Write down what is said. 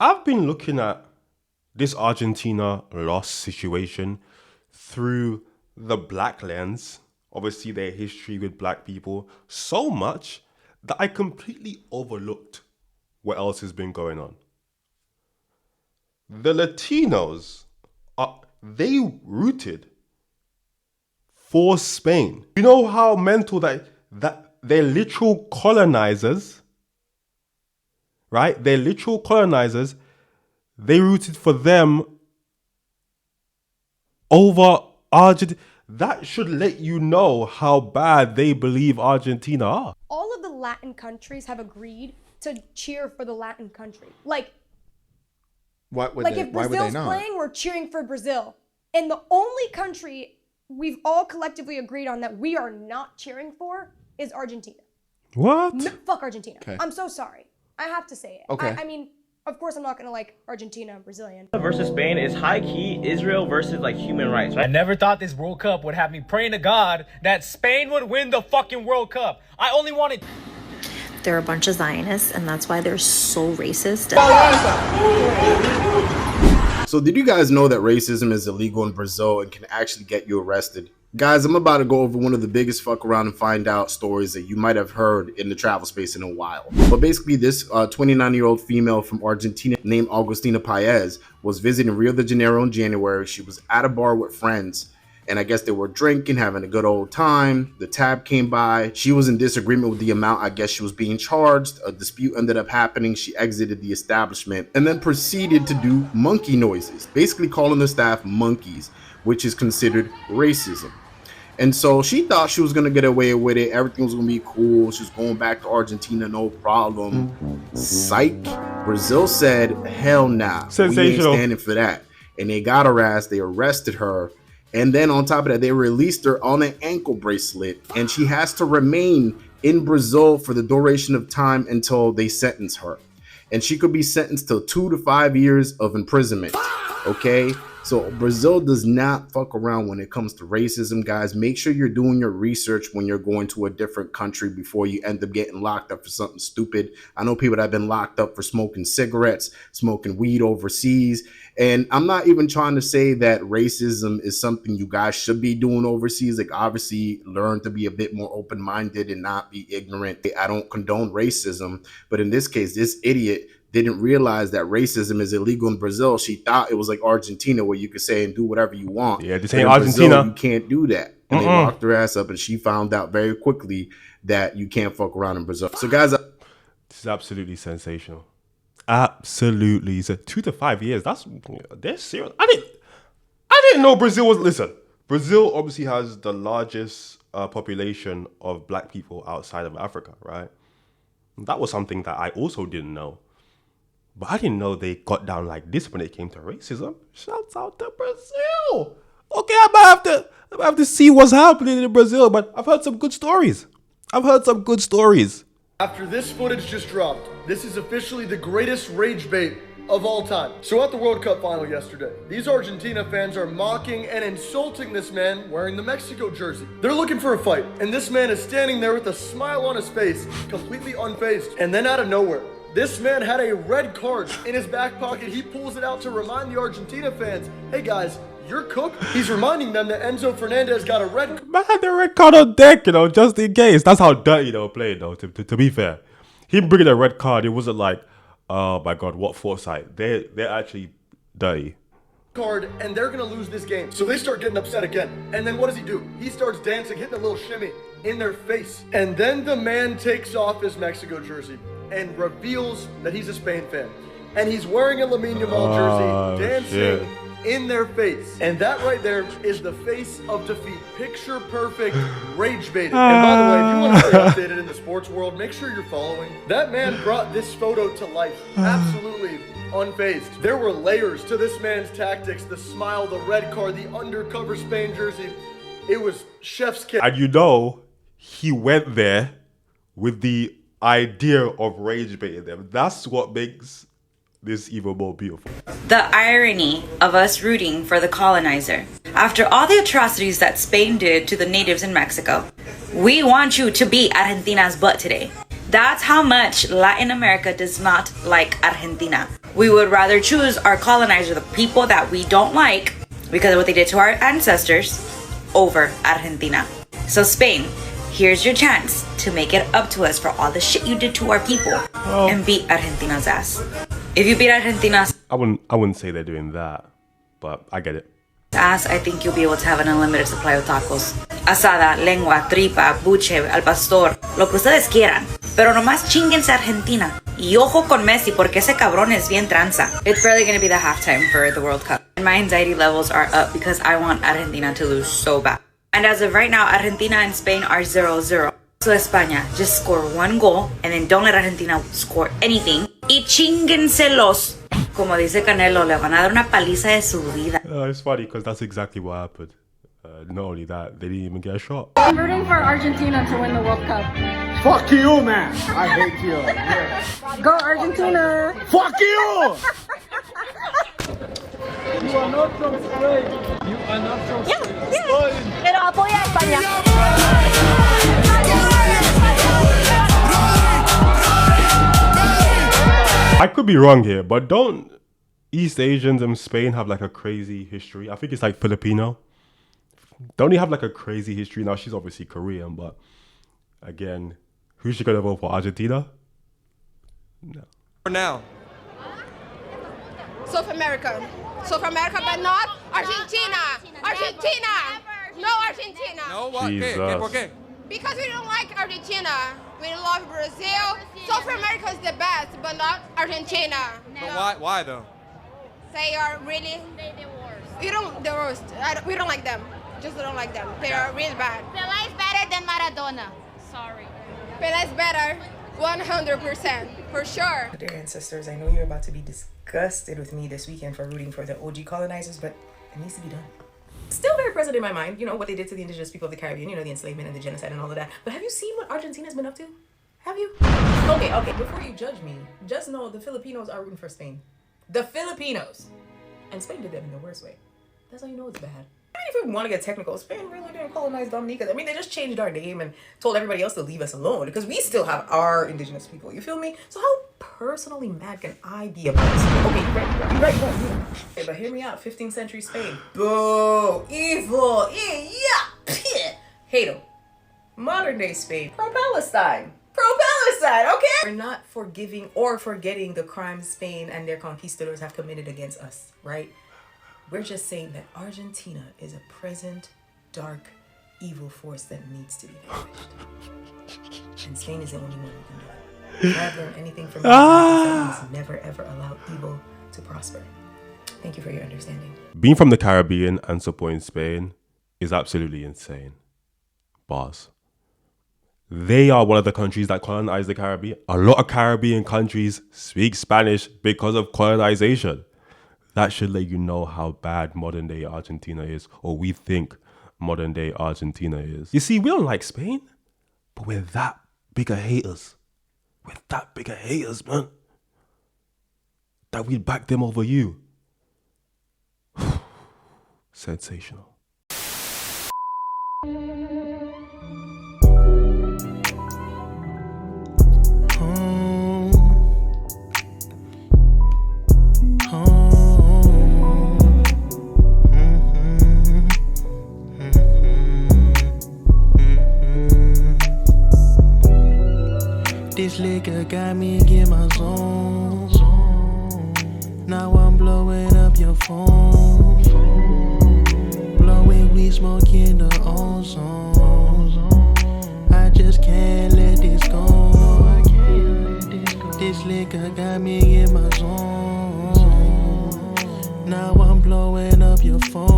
I've been looking at this Argentina loss situation through the black lens, obviously their history with black people, so much that I completely overlooked what else has been going on. The Latinos, they rooted for Spain. You know how mental that they're literal colonizers, right? They're literal colonizers. They rooted for them over Argentina. That should let you know how bad they believe Argentina are. All of the Latin countries have agreed to cheer for the Latin country. Like if Brazil's playing, we're cheering for Brazil. And the only country we've all collectively agreed on that we are not cheering for is Argentina. What? No, fuck Argentina. Okay. I'm so sorry. I have to say it. Okay. I mean, of course I'm not gonna like Argentina and Brazilian. Versus Spain is high-key Israel versus like human rights, right? I never thought this World Cup would have me praying to God that Spain would win the fucking World Cup. I only wanted... They're a bunch of Zionists, and that's why they're so racist. So did you guys know that racism is illegal in Brazil and can actually get you arrested? Guys, I'm about to go over one of the biggest fuck around and find out stories that you might have heard in the travel space in a while. But basically, this 29-year-old female from Argentina named Agustina Paez was visiting Rio de Janeiro in January. She was at a bar with friends, and I guess they were drinking, having a good old time. The tab came by. She was in disagreement with the amount I guess she was being charged. A dispute ended up happening. She exited the establishment and then proceeded to do monkey noises, basically calling the staff monkeys, which is considered racism. And so she thought she was going to get away with it. Everything was going to be cool. She was going back to Argentina, no problem. Psych. Brazil said, hell nah. We ain't standing for that. And they got her ass. They arrested her. And then on top of that, they released her on an ankle bracelet. And she has to remain in Brazil for the duration of time until they sentence her. And she could be sentenced to 2 to 5 years of imprisonment. Okay? So Brazil does not fuck around when it comes to racism, guys. Make sure you're doing your research when you're going to a different country before you end up getting locked up for something stupid. I know people that have been locked up for smoking cigarettes, smoking weed overseas. And I'm not even trying to say that racism is something you guys should be doing overseas. Like, obviously, learn to be a bit more open-minded and not be ignorant. I don't condone racism. But in this case, this idiot didn't realize that racism is illegal in Brazil. She thought it was like Argentina where you could say and do whatever you want. Yeah, this ain't Argentina. Brazil, you can't do that. And they locked her ass up, and she found out very quickly that you can't fuck around in Brazil. So guys, this is absolutely sensational. Absolutely. So 2 to 5 years. They're serious. I didn't know Brazil was, listen, Brazil obviously has the largest population of black people outside of Africa, right? That was something that I also didn't know. But I didn't know they got down like this when it came to racism. Shouts out to Brazil. Okay, I might have to see what's happening in Brazil, but I've heard some good stories. After this footage just dropped, this is officially the greatest rage bait of all time. So at the World Cup final yesterday, these Argentina fans are mocking and insulting this man wearing the Mexico jersey. They're looking for a fight, and this man is standing there with a smile on his face, completely unfazed. And then out of nowhere, this man had a red card in his back pocket. He pulls it out to remind the Argentina fans, hey guys, you're cooked. He's reminding them that Enzo Fernandez got a red card. Man had the red card on deck, just in case. That's how dirty they were playing, though, to be fair. Him bringing a red card, it wasn't like, oh my God, what foresight. They're actually dirty. Card, and they're gonna lose this game. So they start getting upset again. And then what does he do? He starts dancing, hitting a little shimmy in their face. And then the man takes off his Mexico jersey and reveals that he's a Spain fan. And he's wearing a Lamine Yamal jersey, dancing in their face. And that right there is the face of defeat. Picture perfect rage bait. And by the way, if you want to stay updated in the sports world, make sure you're following. That man brought this photo to life. Absolutely unfazed. There were layers to this man's tactics. The smile, the red card, the undercover Spain jersey. It was chef's kiss. And he went there with the idea of rage baiting them. That's what makes this even more beautiful. The irony of us rooting for the colonizer. After all the atrocities that Spain did to the natives in Mexico, we want you to beat Argentina's butt today. That's how much Latin America does not like Argentina. We would rather choose our colonizer, the people that we don't like because of what they did to our ancestors, over Argentina. So Spain, here's your chance to make it up to us for all the shit you did to our people and beat Argentina's ass. If you beat Argentina's I wouldn't say they're doing that, but I get it. ass, I think you'll be able to have an unlimited supply of tacos. Asada, lengua, tripa, buche, al pastor, lo que ustedes quieran. Pero nomás chinguense a Argentina. Y ojo con Messi, porque ese cabrón es bien tranza. It's barely gonna be the halftime for the World Cup. And my anxiety levels are up because I want Argentina to lose so bad. And as of right now, Argentina and Spain are 0-0. So España, just score one goal and then don't let Argentina score anything. Y chinguenselos. Como dice Canelo, le van a dar una paliza de su vida. It's funny because that's exactly what happened. Not only that, they didn't even get a shot. I'm rooting for Argentina to win the World Cup. Fuck you, man. I hate you. Yeah. Go Argentina. Fuck you. You are not from Spain. You are not from Spain. Pero apoya a España. I could be wrong here, but don't East Asians and Spain have like a crazy history? I think it's like Filipino. Don't they have like a crazy history? Now, she's obviously Korean, but again, who's she gonna vote for? Argentina? No. For now. South America, but not Argentina. Argentina. No Argentina. No, what? Jesus. ¿Por qué? Because we don't like Argentina. We love Brazil. South America is the best, but not Argentina. But why though? They are really. They the worst. You don't the worst. We don't like them. Just don't like them. They are really bad. Pelé is better than Maradona. Sorry. Pelé is better, 100%, for sure. Dear ancestors, I know you're about to be disgusted with me this weekend for rooting for the OG colonizers, but it needs to be done. Still very present in my mind, you know, what they did to the indigenous people of the Caribbean, you know, the enslavement and the genocide and all of that. But have you seen what Argentina's been up to? Have you? Okay, before you judge me, just know the Filipinos are rooting for Spain. The Filipinos! And Spain did them in the worst way. That's how you know it's bad. I mean, if we want to get technical, Spain really didn't colonize Dominica. I mean, they just changed our name and told everybody else to leave us alone because we still have our indigenous people. You feel me? So how personally mad can I be about this? Okay, you're right. Okay, but hear me out. 15th century Spain. Boo! Evil! Yeah! Hate them. Modern day Spain. Pro-Palestine, okay? We're not forgiving or forgetting the crimes Spain and their conquistadors have committed against us, right? We're just saying that Argentina is a present, dark, evil force that needs to be vanquished. And Spain is the only one who can do it. If I've learned anything from that, never ever allow evil to prosper. Thank you for your understanding. Being from the Caribbean and supporting Spain is absolutely insane. Boss. They are one of the countries that colonized the Caribbean. A lot of Caribbean countries speak Spanish because of colonization. That should let you know how bad modern day Argentina is, or we think modern day Argentina is. You see, we don't like Spain, but we're that bigger haters. We're that bigger haters, man. That we'd back them over you. Sensational. This liquor got me in my zone. Now I'm blowing up your phone. Blowing weed, smoking the ozone. I just can't let this go. This liquor got me in my zone. Now I'm blowing up your phone.